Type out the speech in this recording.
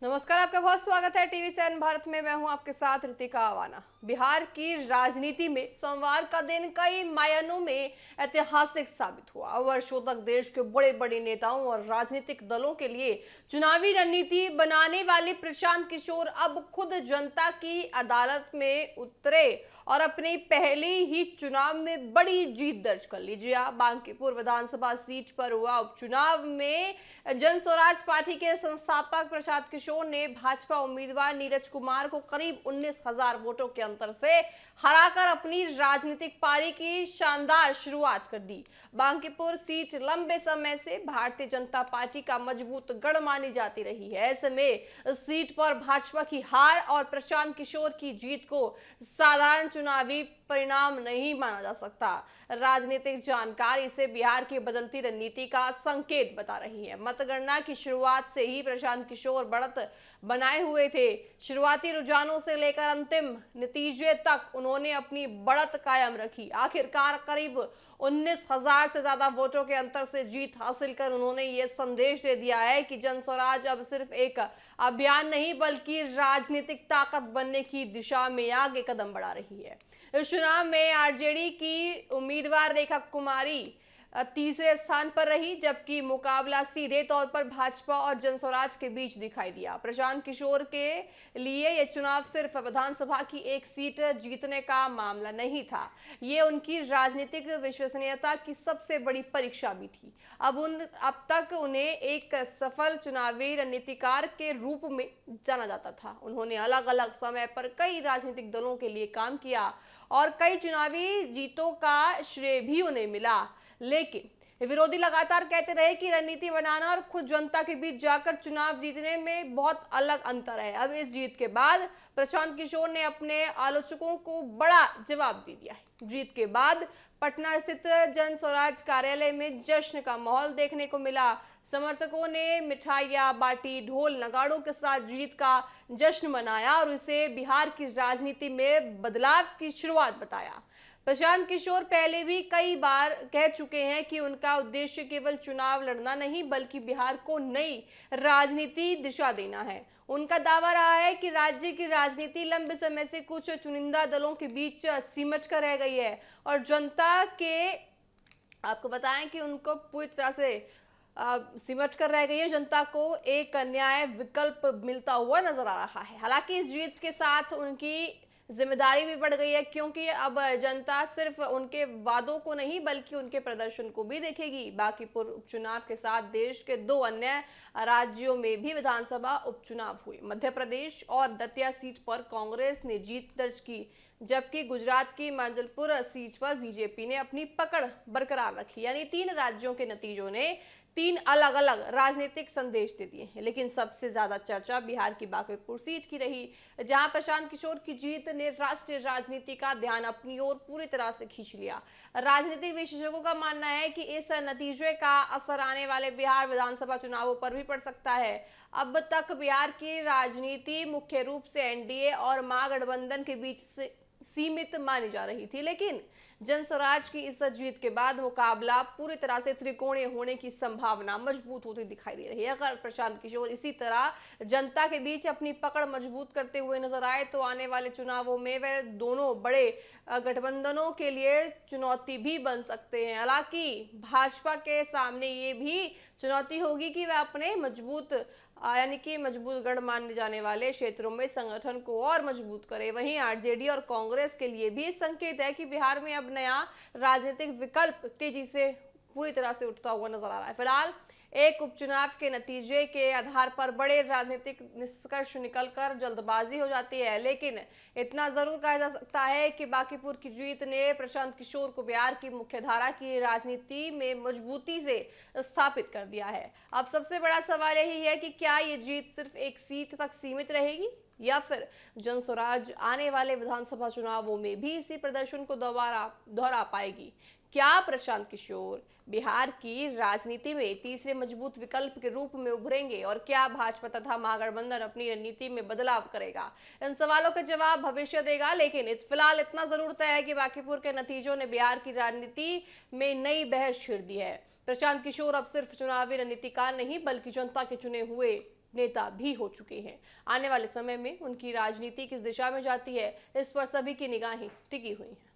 नमस्कार, आपका बहुत स्वागत है टीवी चैनल भारत में। मैं हूं आपके साथ ऋतिका आवाना। बिहार की राजनीति में सोमवार का दिन कई मायनों में ऐतिहासिक साबित हुआ। वर्षों तक देश के बड़े बड़े नेताओं और राजनीतिक दलों के लिए चुनावी रणनीति बनाने वाले प्रशांत किशोर अब खुद जनता की अदालत में उतरे और अपने पहले ही चुनाव में बड़ी जीत दर्ज कर लीजिए। बांकीपुर विधानसभा सीट पर हुआ उपचुनाव में जन स्वराज पार्टी के संस्थापक प्रशांत किशोर ने भाजपा उम्मीदवार नीरज कुमार को करीब 19,000 वोटों के अंतर से हराकर अपनी राजनीतिक पारी की शानदार शुरुआत कर दी। बांकीपुर सीट लंबे समय से भारतीय जनता पार्टी का मजबूत गढ़ मानी जाती रही है। ऐसे में इस सीट पर भाजपा की हार और प्रशांत किशोर की जीत को साधारण चुनावी परिणाम नहीं माना जा सकता। राजनीतिक जानकार इसे बिहार की बदलती रणनीति का संकेत बता रही है। मतगणना की शुरुआत से ही प्रशांत किशोर बढ़त बनाए हुए थे। शुरुआती रुझानों से लेकर अंतिम नतीजे तक उन्होंने अपनी बढ़त कायम रखी। आखिरकार करीब 19,000 से ज्यादा वोटों के अंतर से जीत हासिल कर उन्होंने ये संदेश दे दिया है कि जन स्वराज अब सिर्फ एक अभियान नहीं बल्कि राजनीतिक ताकत बनने की दिशा में आगे कदम बढ़ा रही है। इस चुनाव में आरजेडी की उम्मीदवार रेखा कुमारी तीसरे स्थान पर रही, जबकि मुकाबला सीधे तौर पर भाजपा और जन स्वराज के बीच दिखाई दिया। प्रशांत किशोर के लिए यह चुनाव सिर्फ विधानसभा की एक सीट जीतने का मामला नहीं था, ये उनकी राजनीतिक विश्वसनीयता की सबसे बड़ी परीक्षा भी थी। अब तक उन्हें एक सफल चुनावी रणनीतिकार के रूप में जाना जाता था। उन्होंने अलग अलग समय पर कई राजनीतिक दलों के लिए काम किया और कई चुनावी जीतों का श्रेय भी उन्हें मिला। लेकिन विरोधी लगातार कहते रहे कि रणनीति बनाना और खुद जनता के बीच जाकर चुनाव जीतने में बहुत अलग अंतर है। अब इस जीत के बाद प्रशांत किशोर ने अपने आलोचकों को बड़ा जवाब दे दिया है। जीत के बाद पटना स्थित जन स्वराज कार्यालय में जश्न का माहौल देखने को मिला। समर्थकों ने मिठाइयां बांटी, ढोल नगाड़ों के साथ जीत का जश्न मनाया और इसे बिहार की राजनीति में बदलाव की शुरुआत बताया। प्रशांत किशोर पहले भी कई बार कह चुके हैं कि उनका उद्देश्य केवल चुनाव लड़ना नहीं बल्कि बिहार को नई राजनीति दिशा देना है। उनका दावा रहा है कि राज्य की राजनीति लंबे समय से कुछ चुनिंदा दलों के बीच सिमट कर रह गई है और जनता के आपको बताएं कि उनको पूरी तरह से सिमट कर रह गई है। जनता को एक न्याय विकल्प मिलता हुआ नजर आ रहा है। हालांकि इस जीत के साथ उनकी जिम्मेदारी भी बढ़ गई है, क्योंकि अब जनता सिर्फ उनके वादों को नहीं बल्कि उनके प्रदर्शन को भी देखेगी। बांकीपुर उपचुनाव के साथ देश के 2 अन्य राज्यों में भी विधानसभा उपचुनाव हुए। मध्य प्रदेश और दतिया सीट पर कांग्रेस ने जीत दर्ज की, जबकि गुजरात की मंजलपुर सीट पर बीजेपी ने अपनी पकड़ बरकरार रखी। यानी 3 राज्यों के नतीजों ने 3 अलग अलग राजनीतिक संदेश दे दिए हैं। लेकिन सबसे ज्यादा चर्चा बिहार की बांकीपुर सीट की रही, जहां प्रशांत किशोर की जीत ने राष्ट्रीय राजनीति का ध्यान अपनी ओर पूरी तरह से खींच लिया। राजनीतिक विशेषज्ञों का मानना है कि इस नतीजे का असर आने वाले बिहार विधानसभा चुनावों पर भी पड़ सकता है। अब तक बिहार की राजनीति मुख्य रूप से एनडीए और महागठबंधन के बीच से सीमित मानी जा रही थी, लेकिन जन स्वराज की इस जीत के बाद मुकाबला पूरी तरह से त्रिकोणीय होने की संभावना मजबूत होती दिखाई दे रही है। अगर प्रशांत किशोर इसी तरह जनता के बीच अपनी पकड़ मजबूत करते हुए नजर आए तो आने वाले चुनावों में वे दोनों बड़े गठबंधनों के लिए चुनौती भी बन सकते हैं। हालांकि भाजपा के सामने ये भी चुनौती होगी कि वह अपने मजबूत गढ़ माने जाने वाले क्षेत्रों में संगठन को और मजबूत करे। वहीं आरजेडी और कांग्रेस के लिए भी संकेत है कि बिहार में अब नया राजनीतिक विकल्प तेजी से पूरी तरह से उठता हुआ नजर आ रहा है। फिलहाल एक उपचुनाव के नतीजे के आधार पर बड़े राजनीतिक निष्कर्ष निकलकर जल्दबाजी हो जाती है, लेकिन इतना जरूर कहा जा सकता है कि बांकीपुर की जीत ने प्रशांत किशोर को बिहार की मुख्यधारा की राजनीति में मजबूती से स्थापित कर दिया है। अब सबसे बड़ा सवाल यही है कि क्या ये जीत सिर्फ एक सीट तक सीमित रहेगी या फिर जन स्वराज आने वाले विधानसभा चुनावों में भी इसी प्रदर्शन को दोहरा पाएगी। क्या प्रशांत किशोर बिहार की राजनीति में तीसरे मजबूत विकल्प के रूप में उभरेंगे और क्या भाजपा तथा महागठबंधन अपनी रणनीति में बदलाव करेगा? इन सवालों के जवाब भविष्य देगा, लेकिन फिलहाल इतना जरूर तय है कि बांकीपुर के नतीजों ने बिहार की राजनीति में नई बहस छेड़ दी है। प्रशांत किशोर अब सिर्फ चुनावी रणनीतिकार नहीं बल्कि जनता के चुने हुए नेता भी हो चुके हैं। आने वाले समय में उनकी राजनीति किस दिशा में जाती है, इस पर सभी की निगाहें टिकी हुई हैं।